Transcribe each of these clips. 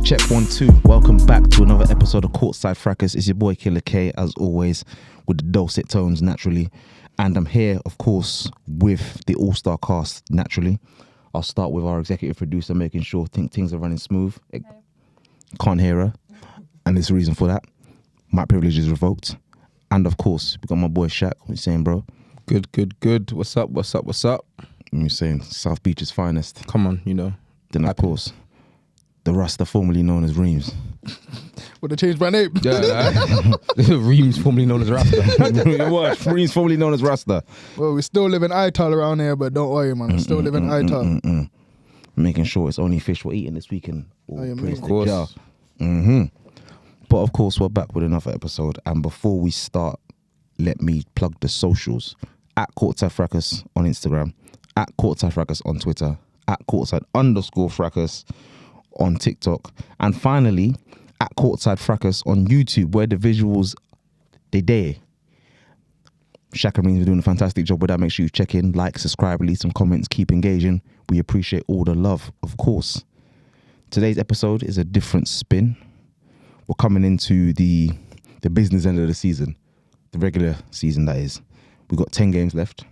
Check 1 2. Welcome back to another episode of Courtside Fracas. It's your boy Killer K, as always, with the dulcet tones naturally. And I'm here, of course, with the all-star cast naturally. I'll start with our executive producer, making sure things are running smooth. Can't hear her, and there's a reason for that. My privilege is revoked. And of course, we got my boy Shaq. What you saying, bro? Good. What's up? I'm saying South Beach's finest. Come on, you know. Then, of course, the Rasta, formerly known as Reams. Would they change my name? Yeah, Reams, formerly known as Rasta. What? Reams, formerly known as Rasta. Well, we still live in Ital around here, but don't worry, man. We still live in Ital. Making sure it's only fish we're eating this weekend. Of course. But of course, we're back with another episode. And before we start, let me plug the socials. At Courtside Fracas on Instagram. At Courtside Fracas on Twitter. At Courtside_Fracas on TikTok. And finally, at Courtside Fracas on YouTube, where the visuals, they there. Shaq and Reams are doing a fantastic job with that. Make sure you check in, like, subscribe, leave some comments, keep engaging. We appreciate all the love, of course. Today's episode is a different spin. We're coming into the business end of the season, the regular season, that is. We've got 10 games left.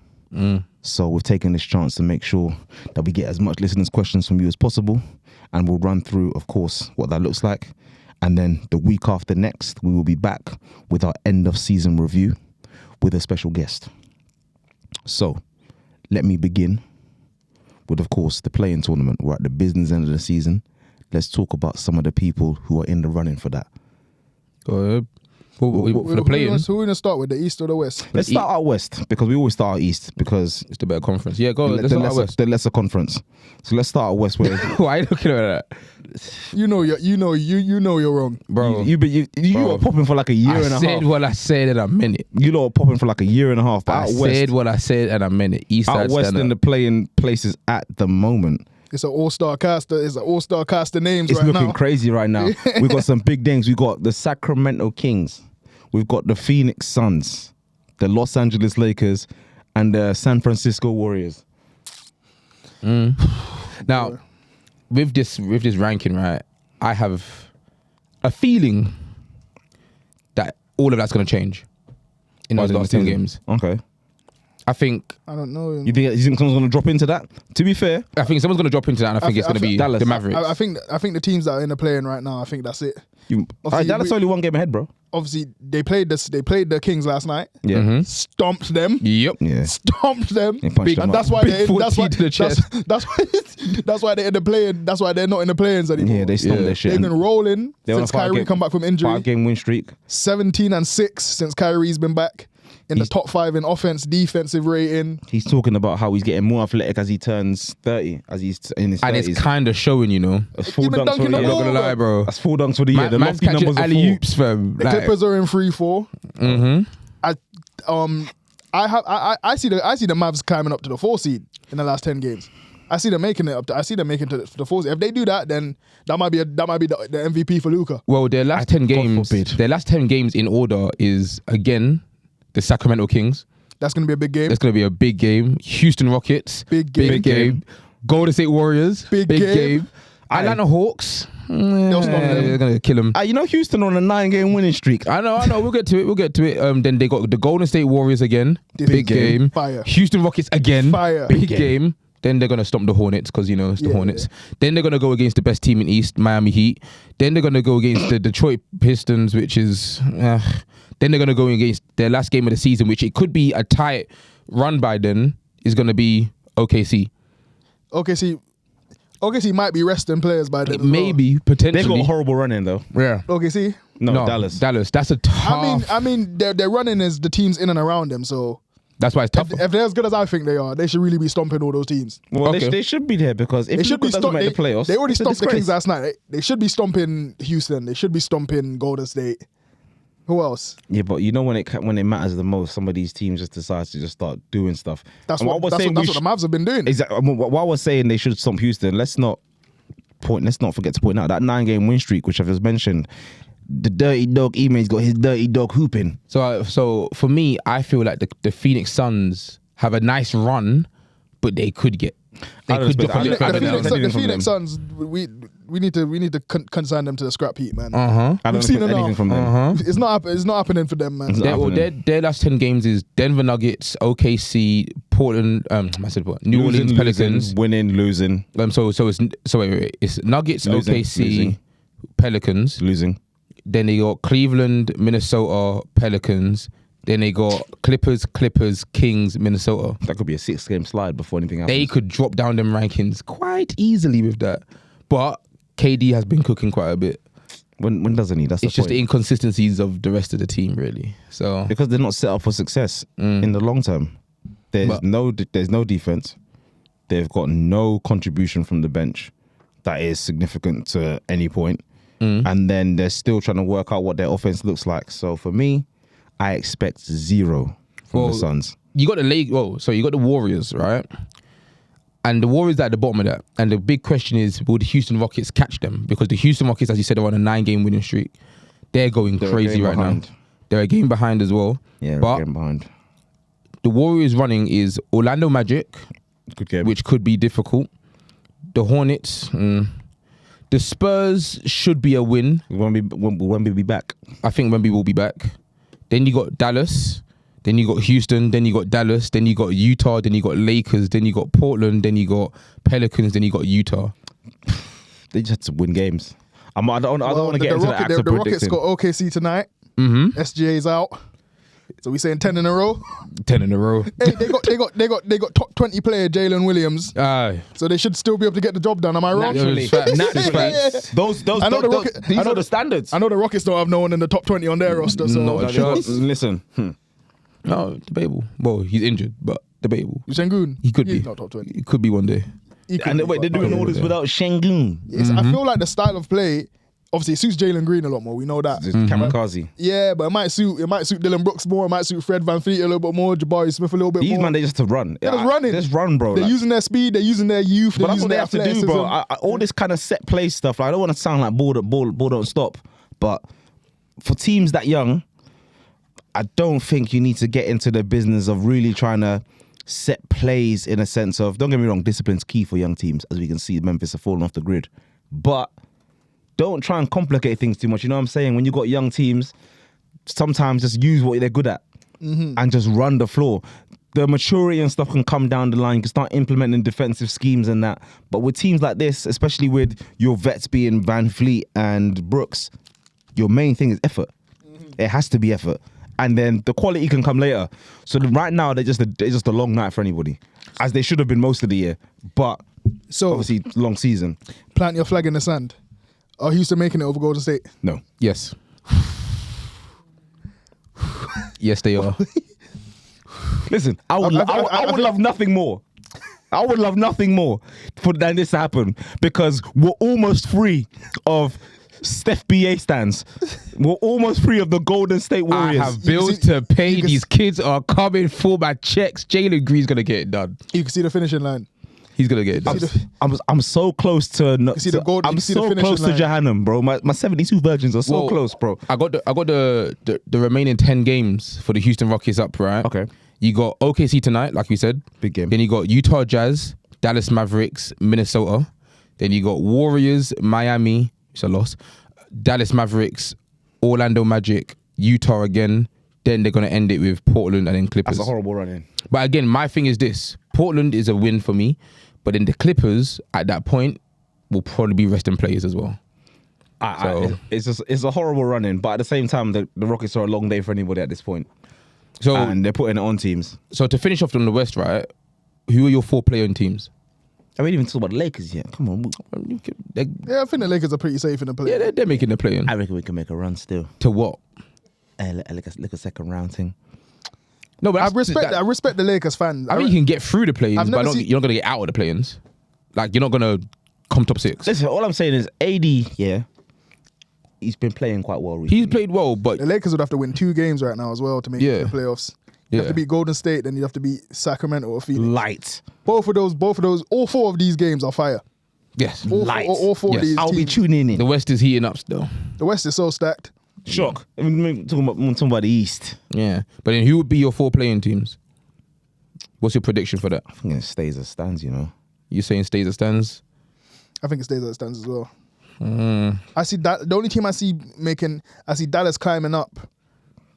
So we've taken this chance to make sure that we get as much listeners' questions from you as possible. And we'll run through, of course, what that looks like. And then the week after next, we will be back with our end of season review with a special guest. So let me begin with, of course, the playing tournament. We're at the business end of the season. Let's talk about some of the people who are in the running for that. Go ahead. For the playing, Who are we going to start with, the East or the West? Let's start out West, because we always start out East, because it's the better conference. Yeah, go. Let's start out West. The lesser conference. So let's start out West. Where Why are you looking at that? You know you're wrong, Bro. You were popping for like a year and a half. I said what I said and I meant it. You lot were popping for like a year and a half. But I out West, said what I said and I meant it. East out side West stand in the up. playing places at the moment. It's an all-star cast. It's an all-star cast of names It's right looking now. crazy right now. We've got some big names. We've got the Sacramento Kings. We've got the Phoenix Suns, the Los Angeles Lakers, and the San Francisco Warriors. Now, with this ranking, right, I have a feeling that all of that's going to change in those last 10 games. Okay. I think I don't know. You think someone's going to drop into that? To be fair, someone's going to drop into that, and I think it's going to be Dallas. the Mavericks. I think the teams that are in the playing right now, I think that's it. Dallas only one game ahead, bro. Obviously, they played the Kings last night. Yeah. Stomped them. Yep. Yeah. Stomped them. punched them And up. that's why Big 14 to the chest. that's why they're in the playing. That's why they're not in the playings anymore. Yeah, they stomped their shit. They've been rolling They're on since a 5 Kyrie game- come back from injury. 5-game win streak. 17-6 since Kyrie's been back. In the top 5 in offense, defensive rating. He's talking about how he's getting more athletic as he turns 30, as he's in his 30s. And it's kind of showing, you know. That's full He's been dunks for dunking the the year. ball. I'm not going to lie, bro. That's 4 dunks for the year. The Man's lofty catching numbers are 4. alley-oops, fam. The Clippers are in 3-4. I see the Mavs climbing up to the 4 seed in the last 10 games. I see them making it up. I see them making it to the 4 seed. If they do that, then that might be the MVP for Luka. Well, their last 10 games, forbid. their last 10 games in order is, again, the Sacramento Kings. That's gonna be a big game. It's going to be a big game. Houston Rockets. Big game. Big game. Golden State Warriors. Big game. Atlanta Hawks. They'll stop them. They're going to kill them. You know Houston on a 9-game winning streak. I know. We'll get to it. Then they got the Golden State Warriors again. Big game. Fire. Houston Rockets again. Fire. Big game. Then they're going to stomp the Hornets because, you know, it's the Hornets. Then they're going to go against the best team in East, Miami Heat. Then they're going to go against the Detroit Pistons, which is... then they're going to go against their last game of the season, which it could be a tight run by then, is going to be OKC. OKC might be resting players by then. Maybe, potentially. They've got a horrible run in, though. Yeah. OKC. No, Dallas. That's a tough... I mean, they're running as the teams in and around them. So That's why it's tough. if they're as good as I think they are, they should really be stomping all those teams. Well, Okay. they should be there, because if They should be doesn't make the playoffs, They already it's a stomped the disgrace. Kings last night. They should be stomping Houston. They should be stomping Golden State. Who else? Yeah, but you know when it matters the most, some of these teams just decide to just start doing stuff. That's And what the Mavs have been doing. Exactly. While we're saying they should stomp Houston, let's not forget to point out that 9-game win streak, which I've just mentioned. The dirty dog Ime's got his dirty dog hooping. So for me, I feel like the Phoenix Suns have a nice run, but they could get They could drop a bit further down. The Phoenix Suns, we need to consign them to the scrap heap, man. Uh-huh. I don't We've seen expect anything enough. from them. Uh-huh. It's not happening for them, man. It's not happening. Their last 10 games is Denver Nuggets, OKC, Portland, New Orleans Pelicans. Winning, losing, Wait. It's Nuggets, Losing, OKC, losing. Pelicans. losing. Then they got Cleveland, Minnesota, Pelicans. Then they got Clippers, Kings, Minnesota. That could be a 6-game slide before anything happens. They could drop down them rankings quite easily with that. But KD has been cooking quite a bit. When doesn't he? That's It's the just point. the inconsistencies of the rest of the team, really. So Because they're not set up for success in the long term. There's no defense. They've got no contribution from the bench that is significant to any point. And then they're still trying to work out what their offense looks like. So for me, I expect 0 from the Suns. you got you got the Warriors, right? And the Warriors are at the bottom of that. And the big question is, will the Houston Rockets catch them? Because the Houston Rockets, as you said, are on a 9-game winning streak. They're going crazy right now. They're a game behind as well. Yeah, but a game behind. the Warriors running is Orlando Magic, Good game. which could be difficult. The Hornets, the Spurs should be a win. When we be back. I think Wemby will be back. Then you got Dallas. Then you got Houston. Then you got Dallas. Then you got Utah. Then you got Lakers. Then you got Portland. Then you got Pelicans. Then you got Utah. They just have to win games. I don't want to get into the act of The Rockets predicting. got OKC tonight. SGA's out. So we saying 10 in a row. 10 in a row. Hey, they got top 20 player Jalen Williams. Aye. So they should still be able to get the job done. Am I wrong? Naturally. Facts. Those I know the Rocket- these I know are the- the standards. I know the Rockets don't have no one in the top 20 on their roster. So Not a chance. Listen. No, debatable. Well, he's injured, but debatable. Sengun, He could he's be. not top 20. He could be one day. He could And be, wait, they're but- doing all this without Şengün. Yes, I feel like the style of play, obviously, it suits Jalen Green a lot more. We know that. It's kamikaze. Yeah, but it might suit Dylan Brooks more. It might suit Fred VanVleet a little bit more. Jabari Smith a little bit These more. man, they just have to run. They're just running. Just run, bro. They're Like, using their speed. They're using their youth. but They're that's using what they their have to do, bro. athleticism. All this kind of set play stuff. Like, I don't want to sound like ball don't stop. But for teams that young, I don't think you need to get into the business of really trying to set plays in a sense of, don't get me wrong, discipline's key for young teams. As we can see, Memphis are falling off the grid. But don't try and complicate things too much. You know what I'm saying? When you got young teams, sometimes just use what they're good at and just run the floor. The maturity and stuff can come down the line. You can start implementing defensive schemes and that. But with teams like this, especially with your vets being VanVleet and Brooks, your main thing is effort. It has to be effort. And then the quality can come later. So right now, they're just a long night for anybody, as they should have been most of the year. But So obviously, long season. plant your flag in the sand. Are Houston making it over Golden State? No. Yes. Yes, they are. Listen, I would love nothing more. I would love nothing more than this to happen, because we're almost free of Steph BA stands. We're almost free of the Golden State I Warriors. have bills to pay. These kids are coming for my checks. Jalen Green's going to get it done. You can see the finishing line. He's going to get it done. I'm so close to see the gold- you I'm can see the so finishing close to line. Jahannam, bro. My 72 virgins are so Well, close, bro. I got the remaining 10 games for the Houston Rockets up, right? Okay. You got OKC tonight, like we said. Big game. Then you got Utah Jazz, Dallas Mavericks, Minnesota. Then you got Warriors, Miami, it's a loss. Dallas Mavericks, Orlando Magic, Utah again. Then they're going to end it with Portland and then Clippers. That's a horrible run in. But again, my thing is this. Portland is a win for me. But then the Clippers, at that point, will probably be resting players as well. It's a horrible run in, but at the same time, the Rockets are a long day for anybody at this point. So, And they're putting it on teams. so to finish off on the West, right? Who are your 4 playing teams? I ain't even talking about the Lakers yet. Come on. Yeah, I think the Lakers are pretty safe in the play. Yeah, they're making the play-in. I reckon we can make a run still. To what? Like a second round thing. No, but I that's- respect. I respect the Lakers fans. I think you can get through the play-ins, I've but never seen- you're not going to get out of the play-ins. Like, you're not going to come top 6. Listen, all I'm saying is AD, yeah, he's been playing quite well recently. He's played well, but The Lakers would have to win 2 games right now as well to make Yeah. it to the playoffs. You have Yeah. to beat Golden State, then you have to beat Sacramento or Phoenix. light. Both of those, all 4 of these games are fire. yes. Light. All 4 Yes. of these I'll be teams. tuning in. The West is heating up still. The West is so stacked. Shock. I'm talking about the East. Yeah. But then who would be your 4 playing teams? What's your prediction for that? I think it stays as stands, you know. You saying stays as stands? I think it stays as it stands as well. Mm. I see that the only team I see Dallas climbing up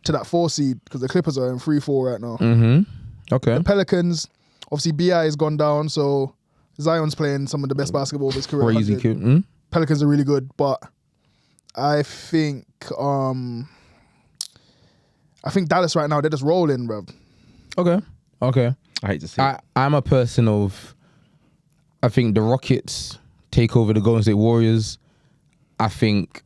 to that 4 seed because the Clippers are in 3-4 right now. Mm-hmm. Okay. The Pelicans, obviously BI has gone down, so Zion's playing some of the best basketball of his career. Crazy cute. Mm? Pelicans are really good, but I think Dallas right now, they're just rolling, bro. Okay. I hate to say it. I'm a person of, I think the Rockets take over the Golden State Warriors. I think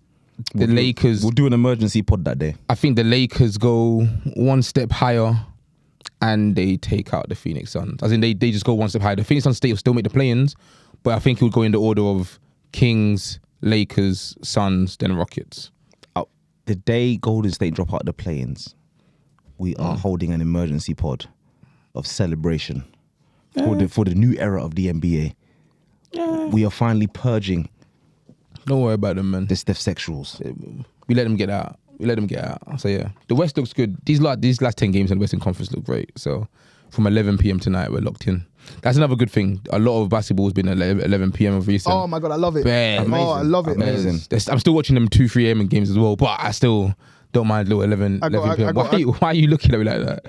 the Lakers... We'll do an emergency pod that day. I think the Lakers go one step higher and they take out the Phoenix Suns. As in, they just go one step higher. The Phoenix Suns still make the play-ins, but I think it would go in the order of Kings, Lakers, Suns, then Rockets. The day Golden State drop out the play-ins, we are holding an emergency pod of celebration for the new era of the NBA. We are finally purging Don't worry about them, man. the Steph sexuals. We let them get out. So yeah, the West looks good. These last 10 games in the Western Conference look great. So from 11 p.m. tonight, we're locked in. That's another good thing. A lot of basketball has been at 11 p.m. of recent. Oh my God, I love it. Bam. Oh, I love it. Amazing. I'm still watching them 2-3 a.m. games as well, but I still don't mind little 11 p.m. Why are you looking at me like that?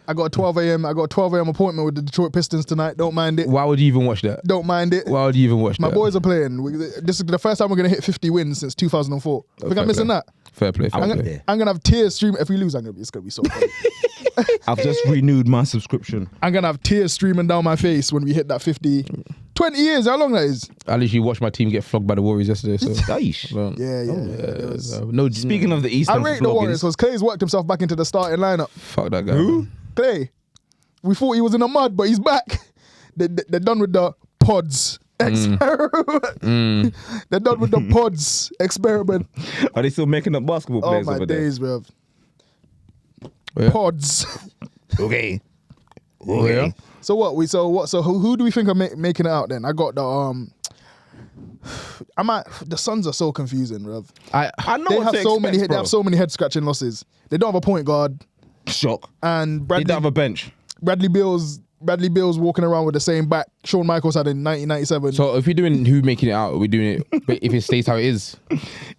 I got a 12 a.m. appointment with the Detroit Pistons tonight. Don't mind it. Why would you even watch that? Don't mind it. Why would you even watch My that? boys are playing. This is the first time we're going to hit 50 wins since 2004. I think I'm missing that. Fair play. I'm going to have tears streaming. If we lose, it's going to be so funny. I've just renewed my subscription. I'm going to have tears streaming down my face when we hit that 50. 20 years, how long that is? I literally watched my team get flogged by the Warriors yesterday. So. Aish. No, Speaking of the Eastern I rate the Warriors because Clay's worked himself back into the starting lineup. Fuck that guy. Who? Man. Clay. We thought he was in the mud, but he's back. They're done with the pods experiment. They're done with the pods experiment. Are they still making up basketball Oh players my over days, bro. Yeah. Pods. there? Yeah. So what? So who do we think are making it out then? I got the the Suns are so confusing, bro. I know They what have to so expect, many. They bro. have so many head scratching losses. They don't have a point guard, Shock. and They don't have a bench. Bradley Beal's walking around with the same back Shawn Michaels had in 1997. So if you're doing who making it out, are we doing it but if it stays how it is?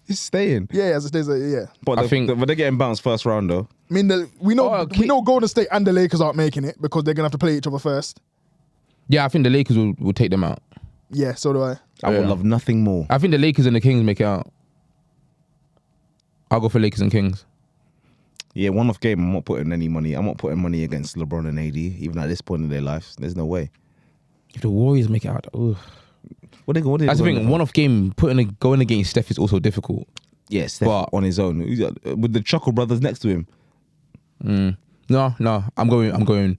It's staying. yeah, as it stays, yeah. But I think- but they're getting bounced first round though. I mean, we know okay. Golden State and the Lakers aren't making it because they're gonna have to play each other first. Yeah, I think the Lakers will take them out. Yeah, so do I. I would Yeah. love nothing more. I think the Lakers and the Kings make it out. I'll go for Lakers and Kings. Yeah, one-off game. I'm not putting any money. I'm not putting money against LeBron and AD, even at this point in their lives. There's no way. If the Warriors make it out, ugh. What they That's the thing. One-off game, going against Steph is also difficult. Yeah, Steph But- on his own with the Chuckle brothers next to him. No, I'm going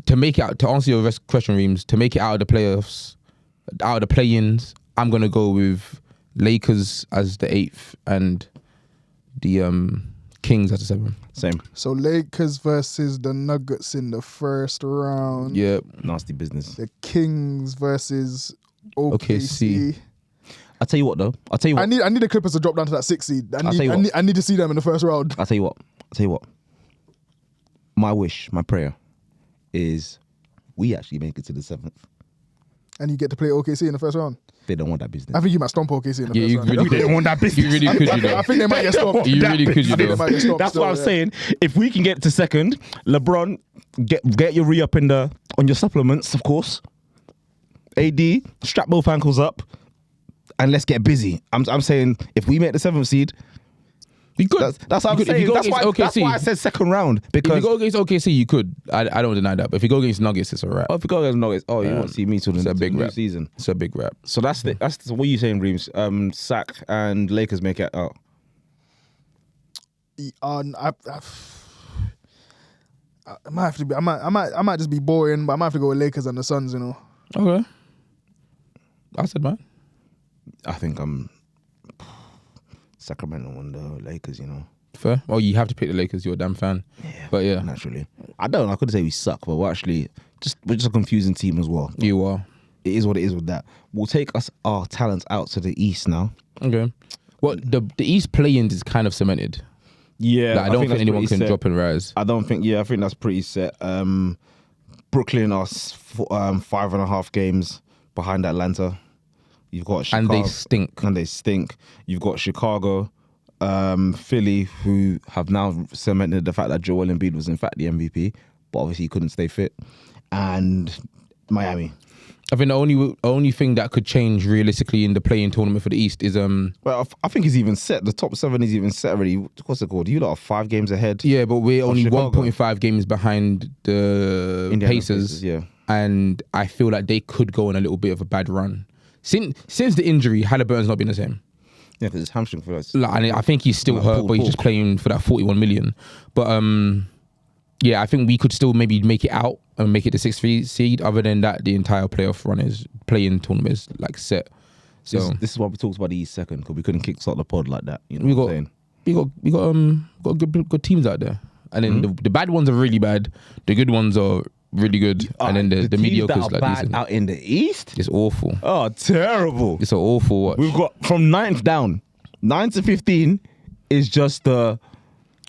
to make it out. To answer your question, Reams, to make it out of the playoffs, out of the play-ins, I'm gonna go with Lakers as the 8th and the Kings as the 7th. Same. So Lakers versus the Nuggets in the first round. Yeah, Nasty business. The Kings versus OKC. OKC. I'll tell you what though. I'll tell you I what. need the Clippers to drop down to that 6 seed. I'll tell you what. I need to see them in the first round. I'll tell you what. My wish, my prayer is we actually make it to the 7th. And you get to play OKC in the first round. They don't want that business. I think you might stomp OKC in the yeah, first you round. really could. want that business. You really could, you know. I think they might get stomped. You really could, you I think know. they might get stomped. That's still, what I'm yeah. saying. If we can get to second, LeBron, get your re-up on your supplements, of course. AD, strap both ankles up, and let's get busy. I'm saying if we make the 7th seed, You could. that's what I'm You could. If saying. you go That's against why OKC, I said second round if you because go against OKC, you could. I don't deny that. But if you go against Nuggets, it's alright. if we go against Nuggets, you won't see me till It's the a big new rap. season. It's a big rap. So that's what are you saying, Reeves? Sack and Lakers make it out. I might have to be. I might just be boring, but I might have to go with Lakers and the Suns. You know. Okay. I said mine. I think I'm Sacramento and the Lakers. You know. Fair. Well, you have to pick the Lakers. You're a damn fan. Yeah, But yeah, naturally. I couldn't say we suck, but we're just a confusing team as well. you are. It is what it is with that. We'll take our talents out to the East now. Okay. Well, the East play-ins is kind of cemented. Yeah, Like, I don't think anyone can drop and rise. I think that's pretty set. Brooklyn are 5.5 games behind Atlanta. You've got Chicago. And they stink. You've got Chicago, Philly, who have now cemented the fact that Joel Embiid was in fact the MVP, but obviously he couldn't stay fit. And Miami. I think the only thing that could change realistically in the play-in tournament for the East is Well, I think he's even set. The top 7 is even set already. What's it called? You lot are 5 games ahead. Yeah, but we're only Chicago. 1.5 games behind the Indiana Pacers. yeah. And I feel like they could go on a little bit of a bad run. Since the injury, Halliburton's not been the same. Yeah, because it's hamstring for us. Like, and I think he's still hurt, but he's just playing for that 41 million. But yeah, I think we could still maybe make it out and make it the 6th seed. Other than that, the entire playoff run is play-in tournament is like set. So This is why we talked about the East second, because we couldn't kickstart the pod like that. You know what I'm saying? we got good teams out there, and then the bad ones are really bad. The good ones are really good, and then the teams mediocres that are like bad decent. out in the East. It's awful. Oh, terrible! It's an awful watch. We've got from 9th down, 9 to 15 is just a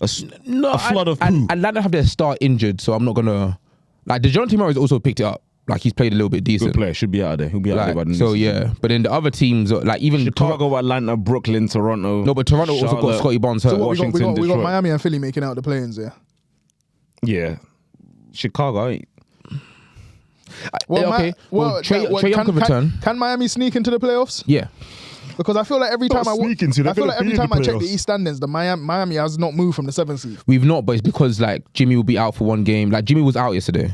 flood of poo. And Atlanta have their star injured, so I'm not gonna like. DeJounte Murray's also picked it up. Like he's played a little bit decent. Good player, should be out of there. He'll be out Like, there by the so next season. yeah, but then the other teams, like even Chicago, Atlanta, Brooklyn, Toronto. No, but Toronto also got Charlotte. Scotty Barnes hurt. So what, we Washington, got Detroit. Miami and Philly making out the play-ins there. Yeah, Chicago. Okay. Trae Young can return. Can Miami sneak into the playoffs? Yeah. Because I feel like every time I check the playoffs. East standings, the Miami has not moved from the 7th seed. We've not, but it's because like Jimmy will be out for one game. Like Jimmy was out yesterday.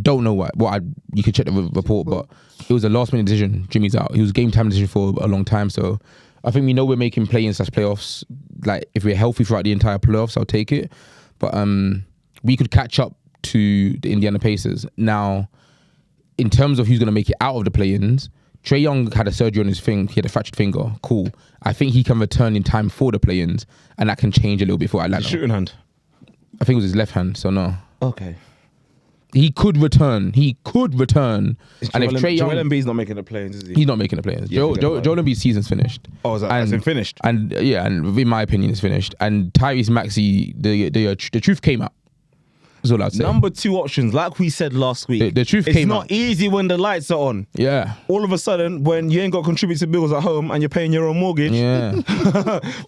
Don't know why. You can check the report, but it was a last minute decision. Jimmy's out. He was game time decision for a long time. So I think we know we're making play-ins slash playoffs. Like if we're healthy throughout the entire playoffs, I'll take it. But we could catch up to the Indiana Pacers. Now, in terms of who's going to make it out of the play-ins, Trae Young had a surgery on his finger. He had a fractured finger. Cool. I think he can return in time for the play-ins, and that can change a little bit for Atlanta. Shooting hand. I think it was his left hand, so no. Okay. He could return. And if Trae Young, Joel Embiid's not making the play-ins, is he? he's not making the play-ins. Yeah, Joel Embiid's season's finished. Oh, is that as in finished? And yeah, and in my opinion, it's finished. And Tyrese Maxey, the truth came out. That's all I'd say. Number 2 options, like we said last week. The truth it's came not out. easy when the lights are on. Yeah. All of a sudden, when you ain't got to contribute to bills at home and you're paying your own mortgage, Yeah.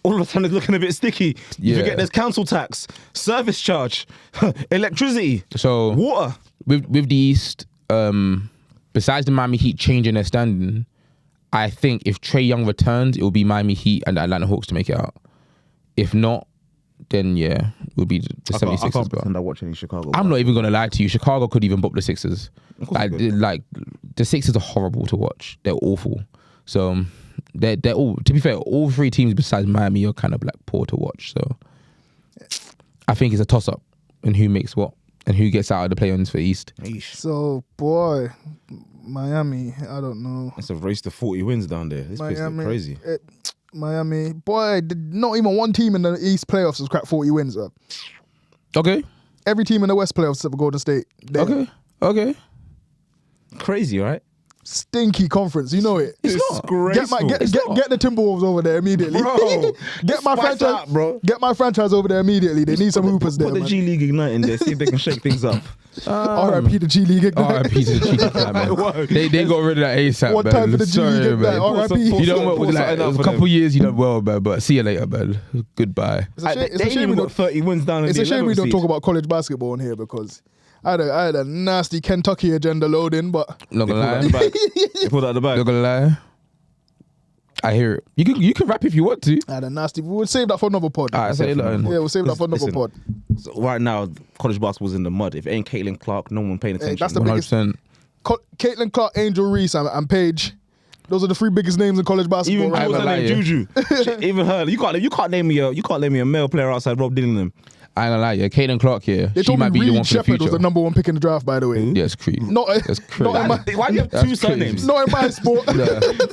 all of a sudden it's looking a bit sticky. You Yeah. forget there's council tax, service charge, electricity, So water. with the East, besides the Miami Heat changing their standing, I think if Trae Young returns, it will be Miami Heat and the Atlanta Hawks to make it out. If not, then yeah, it will be the I 76ers. can't but pretend I watch any Chicago. I'm not even gonna lie to you. Chicago could even bop the Sixers. course they could. Like the Sixers are horrible to watch. They're awful. So they're all. To be fair, all 3 teams besides Miami are kind of like poor to watch. So I think it's a toss up in who makes what and who gets out of the play-ins for East. So, boy, Miami, I don't know. It's a race to 40 wins down there. This place is crazy. Miami, boy, not even one team in the East playoffs has cracked 40 wins. Okay. Every team in the West playoffs except for Golden State. Okay. Crazy, right? Stinky conference, you know it. It's disgraceful. Get the Timberwolves over there immediately. Bro, get my spice franchise, up, bro. Get my franchise over there immediately. They need some hoopers there, Put the man. G League Ignite in there, see if they can shake things up. R.I.P. the G League. R.I.P. to the Chiefs, man. They got rid of that ASAP, One man. time for the G League, Sorry, man. man. R.I.P. You know what? Pull Like, something it out was a for couple them. years you done well, man. But see you later, man. Goodbye. It's a shame, They ain't even got 30 wins down in it's the a shame we 11th don't seed. talk about college basketball in here because I had a nasty Kentucky agenda loading, but Not gonna lie. They pulled out the bag. Not gonna lie. I hear it. You can rap if you want to. I had a nasty. We'll save that for another pod. Alright, say it. Yeah, we'll save that for another Listen, pod. So right now, college basketball's in the mud. If it ain't Caitlin Clark, no one paying attention. that's the biggest- 100%. Caitlin Clark, Angel Reese, and Paige. Those are the 3 biggest names in college basketball. Even right what's now. her name? lie, yeah. Juju. Even her. You can't name me a male player outside Rob Dillingham. I ain't gonna lie, yeah. Kaden Clark here. They She told me might be the one Reed for the Shepherd was future. the number 1 pick in the draft, by the way. Yeah, it's crazy. Not, That's crazy. not in my, Why do you have That's two surnames? crazy. not in my sport.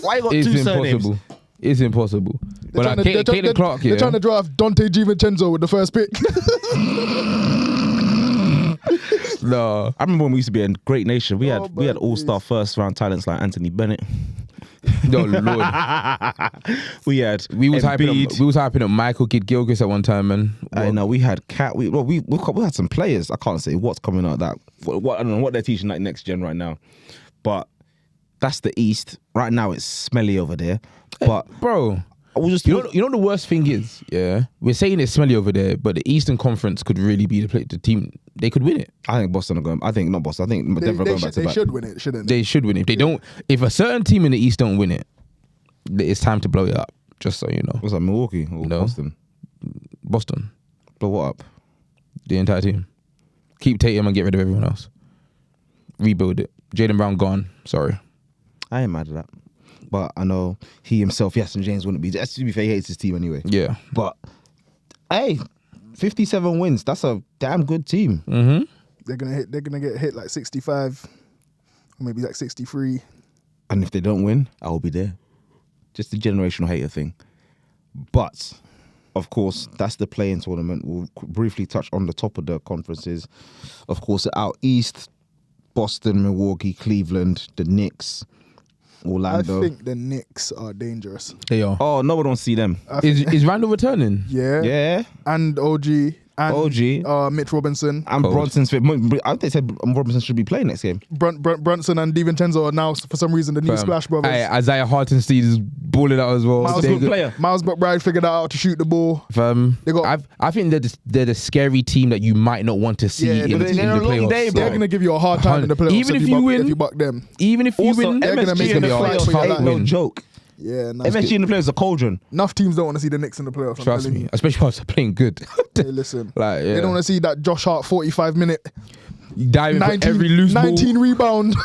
Why you got It's two surnames? impossible. It's impossible. But like, Kaden Clark They're here. trying to draft Dante DiVincenzo with the first pick. No. I remember when we used to be a great nation. We Oh, had my all-star first-round talents like Anthony Bennett. No, Lord. We had We was Embiid. hyping up Michael Kidd Gilchrist at one time, man. I know we had Cat. We had some players. I can't say what's coming out. That what I don't know what they're teaching like next gen right now, but that's the East. Right now, it's smelly over there. But Bro, we'll just you know the worst thing is, yeah, we're saying it's smelly over there, but the Eastern Conference could really be the team. They could win it. I think Boston are going. I think not Boston. I think Denver are going back to They back. should win it, shouldn't they? They should win it. If they don't, if a certain team in the East don't win it, it's time to blow it up. Just so you know. What's that, Milwaukee or No. Boston? Boston, Blow what up? the entire team. Keep Tatum and get rid of everyone else. Rebuild it. Jaylen Brown gone. Sorry. I ain't mad at that. But I know he himself, yes, and James wouldn't be. Just to be fair, he hates his team anyway. Yeah. But hey, 57 wins. That's a damn good team. Mm-hmm. They're gonna get hit like 65, or maybe like 63. And if they don't win, I will be there. Just a generational hater thing. But of course, that's the play-in tournament. We'll briefly touch on the top of the conferences. Of course, out east, Boston, Milwaukee, Cleveland, the Knicks, Orlando. I think the Knicks are dangerous. They are. Oh, no, we don't see them. Is Randall returning? Yeah. Yeah. And OG. And Mitch Robinson. And Cold. Bronson Smith. I think they said Robinson should be playing next game. Brunson and DiVincenzo are now, for some reason, the new Splash Brothers. Isaiah Hartenstein is balling out as well. Miles That's a good player. Miles McBride figured out how to shoot the ball. They got- I think they're the scary team that you might not want to see Yeah, in but the they're a long playoffs. day, bro. They're going to give you a hard time in the playoffs Even if you buck, win- if you buck them. Even if you Also, win, they're gonna MSG make in it the a fight playoffs for your ain't life. no joke. Yeah, MSG in the playoffs is a cauldron. enough teams don't want to see the Knicks in the playoffs. I'm Trust telling me, you. especially after playing good. Hey, listen, Like, yeah. they don't want to see that Josh Hart 45-minute, Diving for 19, every loose 19 rebound.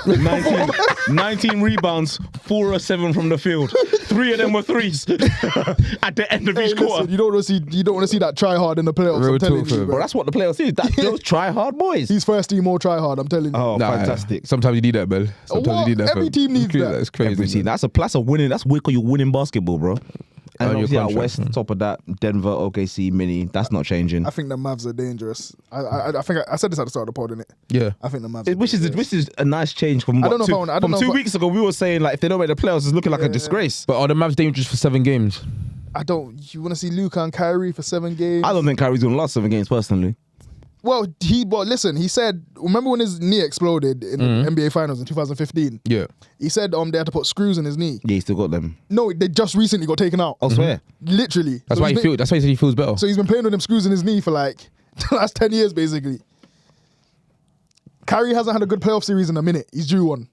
19 rebounds, 4 or 7 from the field. 3 of them were threes at the end of Hey, each quarter. listen, you don't want to see that try hard in the playoffs. Real I'm telling talk, you, fam. bro. Bro, that's what the playoffs is. Those try hard boys. He's first team all try hard. I'm telling you. Oh, Nah, fantastic. Sometimes you need that, Bell. Sometimes What? you need that. Every fam. team needs that. That's crazy. Every team. man. That's a winning. That's what you're winning basketball, bro. And Oh, your obviously out contract, west, man. top of that, Denver, OKC, Mini. That's not changing. I think the Mavs are dangerous. I think I said this at the start of the pod, innit? Yeah. I think the Mavs. Which is a nice change from I don't know if I two, want- I don't from know 2 if I- weeks ago. We were saying like if they don't make the playoffs, it's looking like a disgrace. But are the Mavs dangerous for 7 games? I don't. You want to see Luka and Kyrie for 7 games? I don't think Kyrie's gonna last 7 games personally. Well, listen. He said, remember when his knee exploded in the NBA Finals in 2015? Yeah. He said they had to put screws in his knee. Yeah, he still got them. No, they just recently got taken out. I swear. Literally. That's So why he's been- That's why he said he feels better. So he's been playing with them screws in his knee for like the last 10 years, basically. Kyrie hasn't had a good playoff series in a minute. He's due one.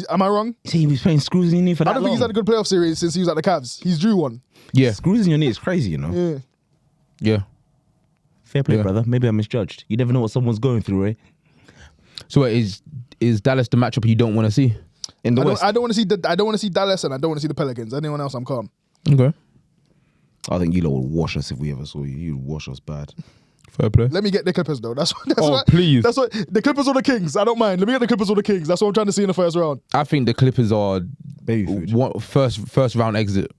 Am I wrong? See, he was playing screws in your knee for that I don't think he's had a good playoff series since he was at the Cavs. He's due one. Yeah. Screws in your knee is crazy, you know. Yeah. Yeah. Fair play, Yeah. brother. Maybe I misjudged. You never know what someone's going through, eh? So is Dallas the matchup you don't want to see? In the West, I don't want to see Dallas and I don't want to see the Pelicans. Anyone else, I'm calm. Okay. I think you lot would wash us if we ever saw you. You'd wash us bad. Fair play. Let me get the Clippers though. That's Oh, what, please. That's what the Clippers or the Kings. I don't mind. Let me get the Clippers or the Kings. That's what I'm trying to see in the first round. I think the Clippers are Baby food. first round exit,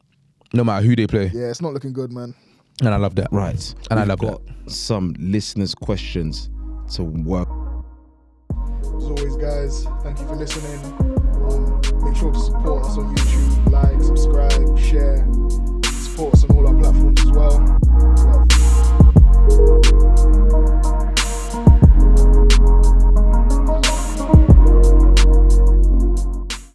no matter who they play, Yeah, it's not looking good, man. and I love that. Right. And I We've love got some listeners' questions to work. As always, guys, thank you for listening. Make sure to support us on YouTube, like, subscribe.